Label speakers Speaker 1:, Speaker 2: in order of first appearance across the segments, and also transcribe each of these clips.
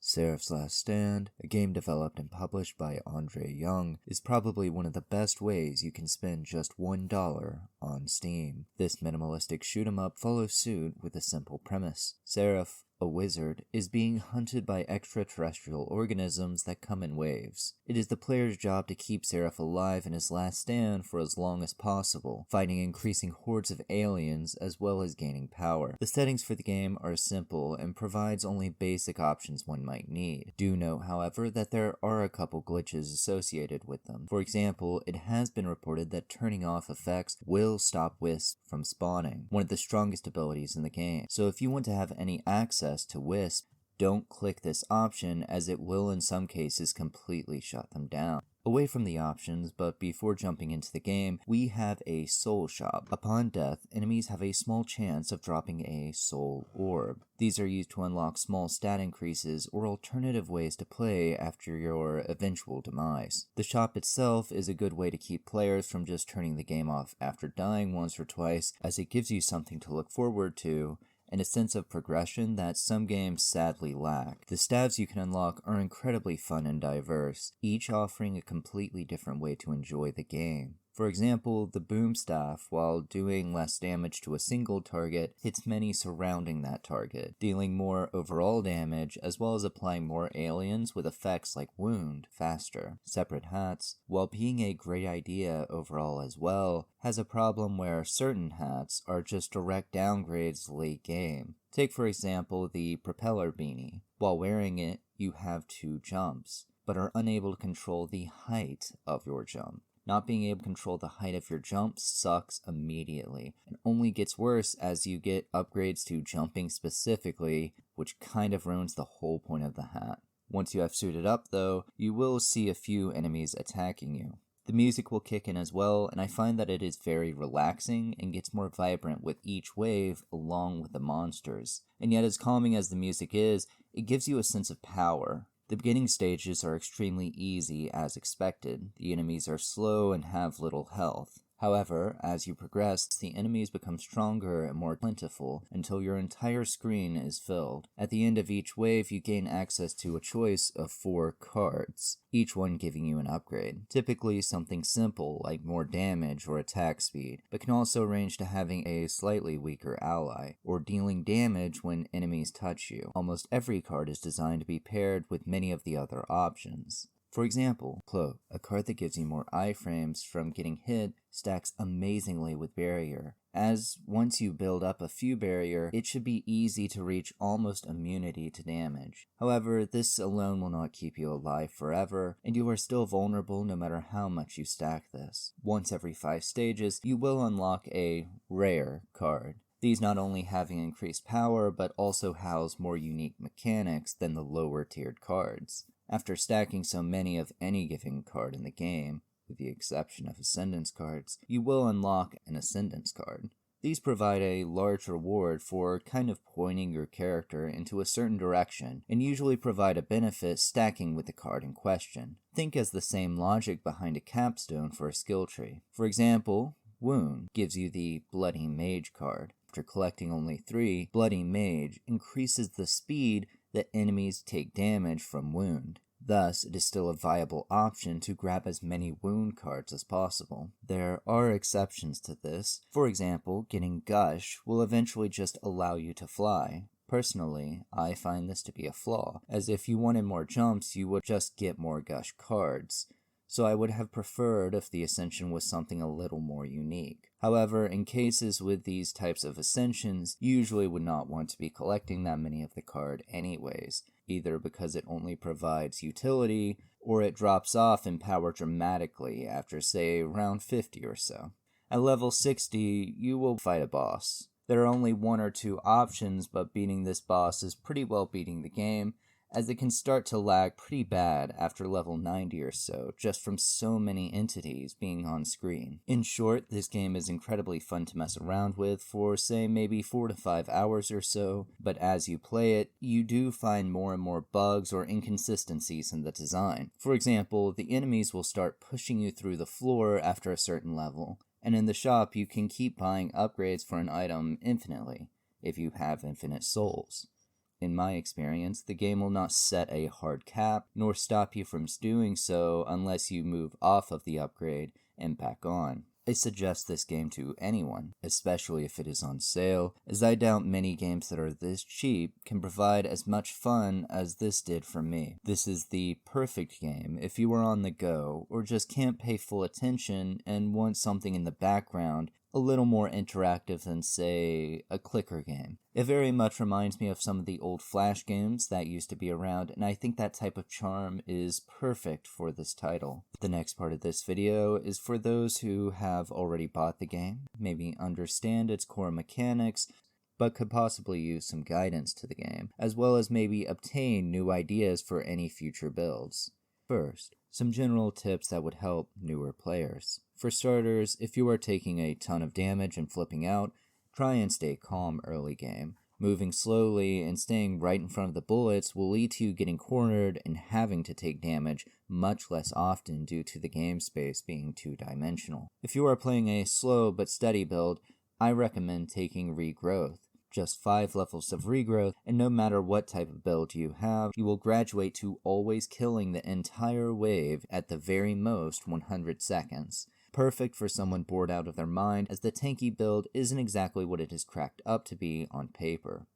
Speaker 1: Seraph's Last Stand, a game developed and published by Andre Young, is probably one of the best ways you can spend just $1 on Steam. This minimalistic shoot-'em-up follows suit with a simple premise. Seraph, a wizard, is being hunted by extraterrestrial organisms that come in waves. It is the player's job to keep Seraph alive in his last stand for as long as possible, fighting increasing hordes of aliens as well as gaining power. The settings for the game are simple and provides only basic options one might need. Do note, however, that there are a couple glitches associated with them. For example, it has been reported that turning off effects will stop wisps from spawning, one of the strongest abilities in the game. So if you want to have any access to wisps, don't click this option, as it will in some cases completely shut them down. Away from the options, but before jumping into the game, we have a soul shop. Upon death, enemies have a small chance of dropping a soul orb. These are used to unlock small stat increases or alternative ways to play after your eventual demise. The shop itself is a good way to keep players from just turning the game off after dying once or twice, as it gives you something to look forward to and a sense of progression that some games sadly lack. The stabs you can unlock are incredibly fun and diverse, each offering a completely different way to enjoy the game. For example, the boom staff, while doing less damage to a single target, hits many surrounding that target, dealing more overall damage as well as applying more aliens with effects like wound faster. Separate hats, while being a great idea overall as well, has a problem where certain hats are just direct downgrades late game. Take for example the propeller beanie. While wearing it, you have 2 jumps, but are unable to control the height of your jump. Not being able to control the height of your jump sucks immediately, and only gets worse as you get upgrades to jumping specifically, which kind of ruins the whole point of the hat. Once you have suited up though, you will see a few enemies attacking you. The music will kick in as well, and I find that it is very relaxing and gets more vibrant with each wave along with the monsters. And yet as calming as the music is, it gives you a sense of power. The beginning stages are extremely easy as expected. The enemies are slow and have little health. However, as you progress, the enemies become stronger and more plentiful until your entire screen is filled. At the end of each wave, you gain access to a choice of 4 cards, each one giving you an upgrade. Typically something simple like more damage or attack speed, but can also range to having a slightly weaker ally, or dealing damage when enemies touch you. Almost every card is designed to be paired with many of the other options. For example, Cloak, a card that gives you more iframes from getting hit, stacks amazingly with Barrier, as once you build up a few Barrier, it should be easy to reach almost immunity to damage. However, this alone will not keep you alive forever, and you are still vulnerable no matter how much you stack this. Once every 5 stages, you will unlock a rare card. These not only having increased power, but also house more unique mechanics than the lower tiered cards. After stacking so many of any given card in the game, with the exception of Ascendance cards, you will unlock an Ascendance card. These provide a large reward for kind of pointing your character into a certain direction, and usually provide a benefit stacking with the card in question. Think as the same logic behind a capstone for a skill tree. For example, Wound gives you the Bloody Mage card. After collecting only 3, Bloody Mage increases the speed that enemies take damage from wound. Thus, it is still a viable option to grab as many wound cards as possible. There are exceptions to this. For example, getting Gush will eventually just allow you to fly. Personally, I find this to be a flaw, as if you wanted more jumps, you would just get more Gush cards. So I would have preferred if the Ascension was something a little more unique. However, in cases with these types of Ascensions, you usually would not want to be collecting that many of the card anyways, either because it only provides utility, or it drops off in power dramatically after say round 50 or so. At level 60, you will fight a boss. There are only 1 or 2 options, but beating this boss is pretty well beating the game, as it can start to lag pretty bad after level 90 or so, just from so many entities being on screen. In short, this game is incredibly fun to mess around with for, say, maybe 4 to 5 hours or so, but as you play it, you do find more and more bugs or inconsistencies in the design. For example, the enemies will start pushing you through the floor after a certain level, and in the shop you can keep buying upgrades for an item infinitely, if you have infinite souls. In my experience, the game will not set a hard cap, nor stop you from doing so unless you move off of the upgrade and back on. I suggest this game to anyone, especially if it is on sale, as I doubt many games that are this cheap can provide as much fun as this did for me. This is the perfect game if you are on the go, or just can't pay full attention and want something in the background a little more interactive than, say, a clicker game. It very much reminds me of some of the old Flash games that used to be around, and I think that type of charm is perfect for this title. The next part of this video is for those who have already bought the game, maybe understand its core mechanics, but could possibly use some guidance to the game, as well as maybe obtain new ideas for any future builds. First, some general tips that would help newer players. For starters, if you are taking a ton of damage and flipping out, try and stay calm early game. Moving slowly and staying right in front of the bullets will lead to you getting cornered and having to take damage much less often due to the game space being two-dimensional. If you are playing a slow but steady build, I recommend taking Regrowth. Just 5 levels of regrowth, and no matter what type of build you have, you will graduate to always killing the entire wave at the very most 100 seconds. Perfect for someone bored out of their mind, as the tanky build isn't exactly what it is cracked up to be on paper.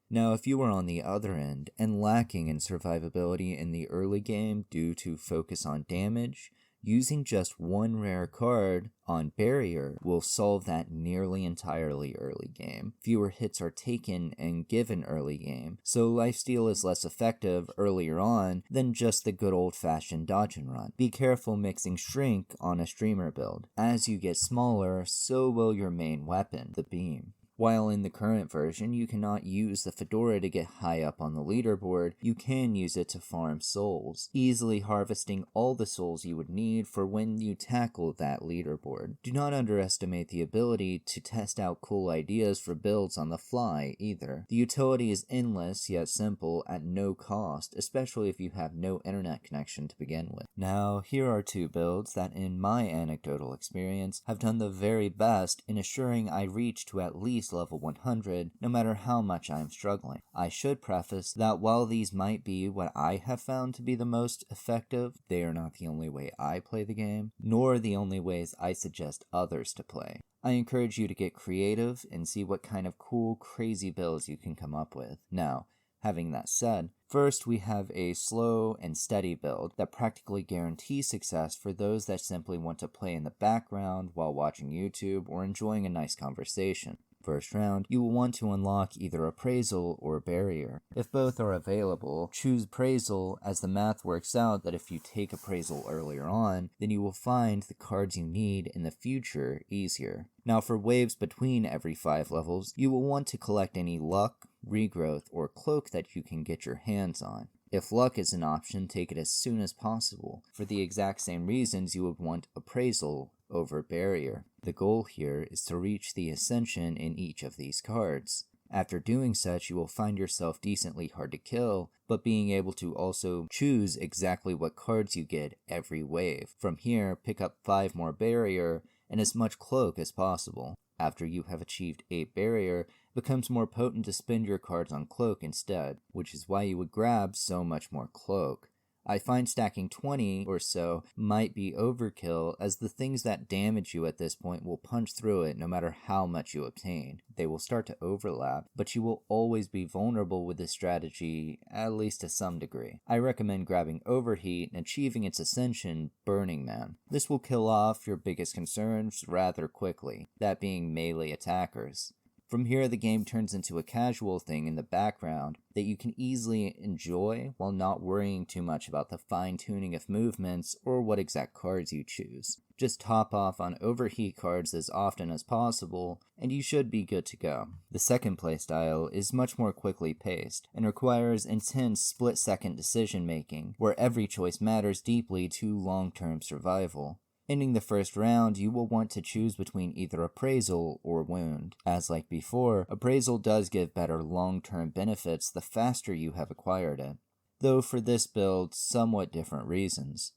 Speaker 1: Now, if you are on the other end and lacking in survivability in the early game due to focus on damage, using just one rare card on Barrier will solve that nearly entirely early game. Fewer hits are taken and given early game, so lifesteal is less effective earlier on than just the good old-fashioned dodge and run. Be careful mixing Shrink on a streamer build. As you get smaller, so will your main weapon, the beam. While in the current version, you cannot use the fedora to get high up on the leaderboard, you can use it to farm souls, easily harvesting all the souls you would need for when you tackle that leaderboard. Do not underestimate the ability to test out cool ideas for builds on the fly either. The utility is endless yet simple at no cost, especially if you have no internet connection to begin with. Now, here are 2 builds that in my anecdotal experience have done the very best in assuring I reach to at least level 100, no matter how much I am struggling. I should preface that while these might be what I have found to be the most effective, they are not the only way I play the game, nor the only ways I suggest others to play. I encourage you to get creative and see what kind of cool, crazy builds you can come up with. Now, having that said, first we have a slow and steady build that practically guarantees success for those that simply want to play in the background while watching YouTube or enjoying a nice conversation. First round, you will want to unlock either Appraisal or Barrier. If both are available, choose Appraisal, as the math works out that if you take Appraisal earlier on, then you will find the cards you need in the future easier. Now for waves between every 5 levels, you will want to collect any luck, regrowth, or cloak that you can get your hands on. If luck is an option, take it as soon as possible. For the exact same reasons you would want Appraisal over Barrier. The goal here is to reach the Ascension in each of these cards. After doing such, you will find yourself decently hard to kill, but being able to also choose exactly what cards you get every wave. From here, pick up 5 more Barrier and as much Cloak as possible. After you have achieved 8 Barrier, it becomes more potent to spend your cards on Cloak instead, which is why you would grab so much more Cloak. I find stacking 20 or so might be overkill, as the things that damage you at this point will punch through it no matter how much you obtain. They will start to overlap, but you will always be vulnerable with this strategy, at least to some degree. I recommend grabbing Overheat and achieving its Ascension, Burning Man. This will kill off your biggest concerns rather quickly, that being melee attackers. From here, the game turns into a casual thing in the background that you can easily enjoy while not worrying too much about the fine-tuning of movements or what exact cards you choose. Just top off on overheat cards as often as possible, and you should be good to go. The second playstyle is much more quickly paced, and requires intense split-second decision-making, where every choice matters deeply to long-term survival. Ending the first round, you will want to choose between either Appraisal or Wound. As like before, Appraisal does give better long-term benefits the faster you have acquired it, though for this build, somewhat different reasons.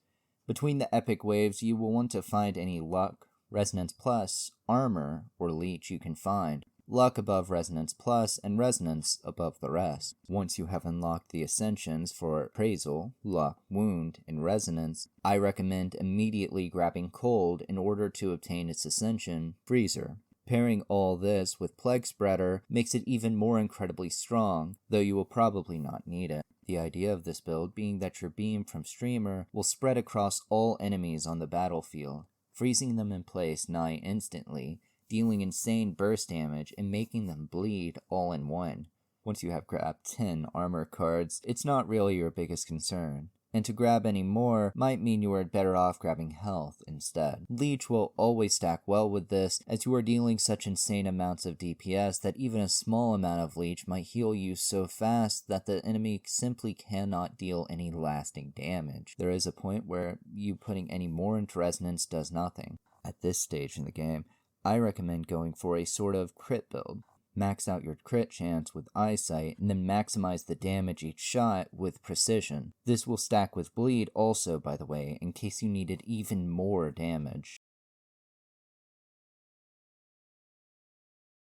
Speaker 1: Between the epic waves, you will want to find any luck, Resonance Plus, Armor, or Leech you can find. Luck above Resonance Plus, and Resonance above the rest. Once you have unlocked the Ascensions for Appraisal, Luck, Wound, and Resonance, I recommend immediately grabbing Cold in order to obtain its Ascension, Freezer. Pairing all this with Plague Spreader makes it even more incredibly strong, though you will probably not need it. The idea of this build being that your beam from Streamer will spread across all enemies on the battlefield, freezing them in place nigh instantly, dealing insane burst damage and making them bleed all in one. Once you have grabbed 10 armor cards, it's not really your biggest concern. And to grab any more might mean you are better off grabbing health instead. Leech will always stack well with this, as you are dealing such insane amounts of DPS that even a small amount of Leech might heal you so fast that the enemy simply cannot deal any lasting damage. There is a point where you putting any more into Resonance does nothing. At this stage in the game, I recommend going for a sort of crit build. Max out your crit chance with Eyesight, and then maximize the damage each shot with Precision. This will stack with Bleed also, by the way, in case you needed even more damage.